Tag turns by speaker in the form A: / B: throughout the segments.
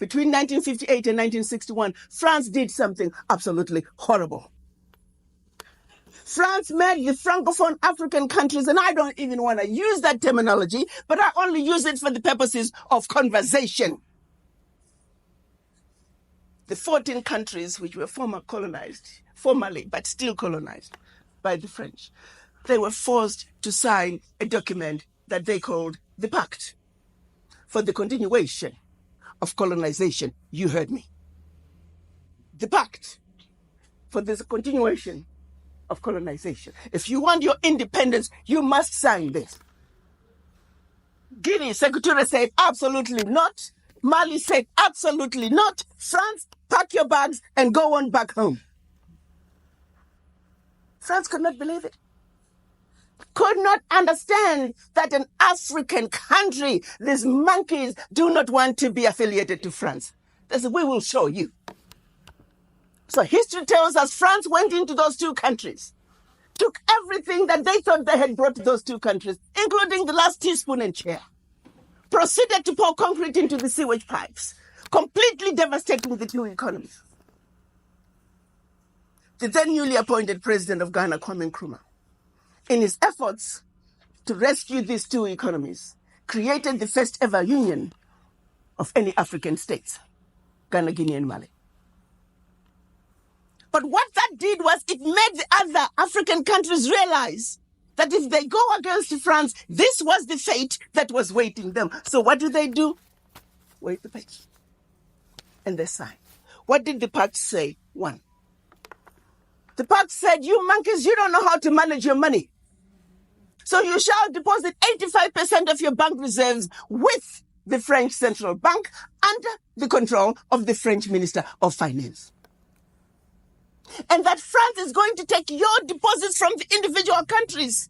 A: between 1958 and 1961, France did something absolutely horrible. France made the Francophone African countries, and I don't even want to use that terminology, but I only use it for the purposes of conversation. The 14 countries which were formally, but still colonized by the French, they were forced to sign a document that they called the Pact for the continuation of colonization. You heard me. The Pact for the continuation of colonization. If you want your independence, you must sign this. Guinea, Secretary said absolutely not. Mali said absolutely not. France, pack your bags and go on back home. France could not believe it. Could not understand that an African country, these monkeys, do not want to be affiliated to France. They said, we will show you. So history tells us France went into those two countries, took everything that they thought they had brought to those two countries, including the last teaspoon and chair, proceeded to pour concrete into the sewage pipes, completely devastating the two economies. The then newly appointed president of Ghana, Kwame Nkrumah, in his efforts to rescue these two economies, created the first ever union of any African states, Ghana, Guinea, and Mali. But what that did was it made the other African countries realize that if they go against France, this was the fate that was waiting them. So what do? Wait the page. And they sign. What did the pact say? One. The pact said, you monkeys, you don't know how to manage your money. So you shall deposit 85% of your bank reserves with the French Central Bank under the control of the French Minister of Finance. And that France is going to take your deposits from the individual countries,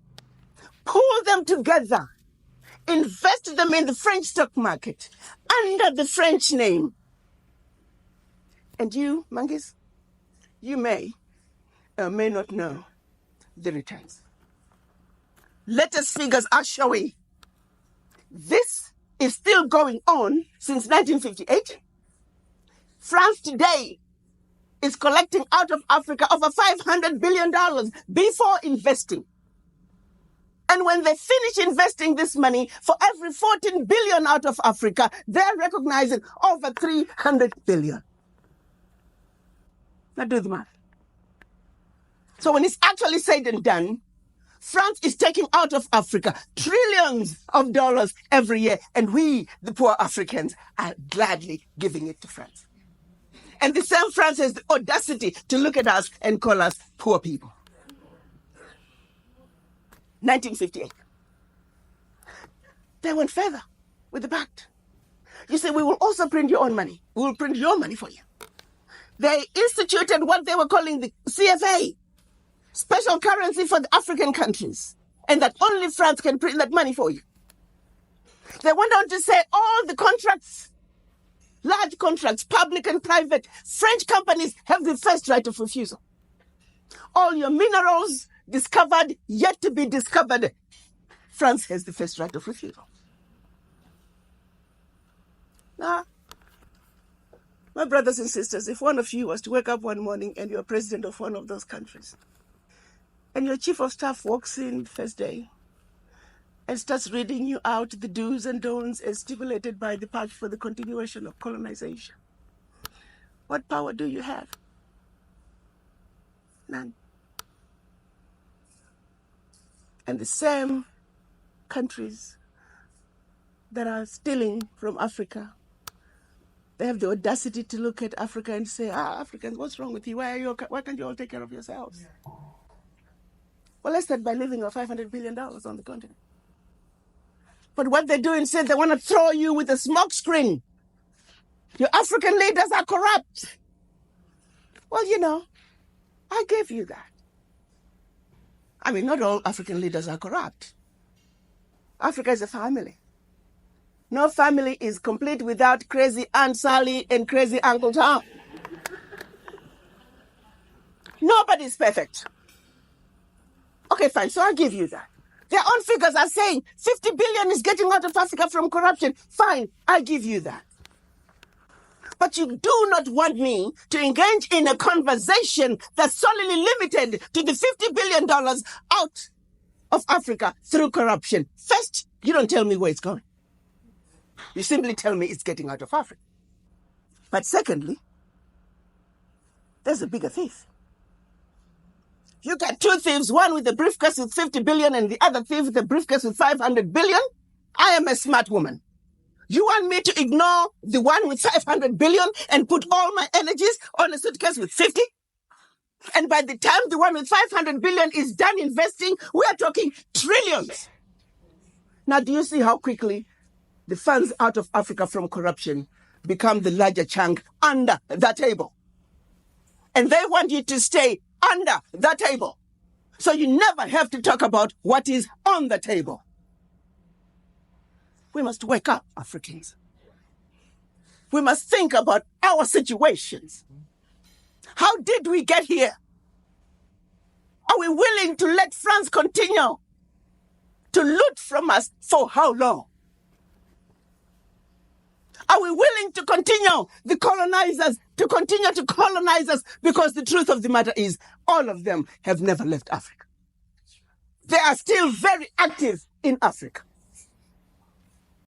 A: pool them together, invest them in the French stock market under the French name. And you, monkeys, you may or may not know the returns. Latest figures are showing this is still going on since 1958. France today is collecting out of Africa over $500 billion before investing. And when they finish investing this money, for every 14 billion out of Africa, they're recognizing over 300 billion. Now do the math. So when it's actually said and done, France is taking out of Africa trillions of dollars every year, and we, the poor Africans, are gladly giving it to France. And the same France has the audacity to look at us and call us poor people. 1958. They went further with the pact. You say, we will also print your own money. We will print your money for you. They instituted what they were calling the CFA, special currency for the African countries, and that only France can print that money for you. They went on to say all the contracts, large contracts, public and private, French companies have the first right of refusal. All your minerals discovered, yet to be discovered, France has the first right of refusal. Now, my brothers and sisters, if one of you was to wake up one morning and you're president of one of those countries, and your chief of staff walks in the first day and starts reading you out the do's and don'ts as stipulated by the Pact for the Continuation of Colonization, what power do you have? None. And the same countries that are stealing from Africa, they have the audacity to look at Africa and say, Africans, what's wrong with you? Why can't you all take care of yourselves? Yeah. Well, let's start by leaving our $500 billion on the continent. But what they do instead, they want to throw you with a smoke screen. Your African leaders are corrupt. Well, I gave you that. I mean, not all African leaders are corrupt. Africa is a family. No family is complete without crazy Aunt Sally and crazy Uncle Tom. Nobody's perfect. Okay, fine, so I'll give you that. Their own figures are saying 50 billion is getting out of Africa from corruption. Fine, I'll give you that. But you do not want me to engage in a conversation that's solely limited to the $50 billion out of Africa through corruption. First, you don't tell me where it's going. You simply tell me it's getting out of Africa. But secondly, there's a bigger thief. You got two thieves, one with a briefcase with 50 billion and the other thief with a briefcase with 500 billion. I am a smart woman. You want me to ignore the one with 500 billion and put all my energies on a suitcase with 50? And by the time the one with 500 billion is done investing, we are talking trillions. Now, do you see how quickly the funds out of Africa from corruption become the larger chunk under the table? And they want you to stay under the table. So you never have to talk about what is on the table. We must wake up, Africans. We must think about our situations. How did we get here? Are we willing to let France continue to loot from us for how long? Are we willing to continue the colonizers to continue to colonize us? Because the truth of the matter is all of them have never left Africa. They are still very active in Africa.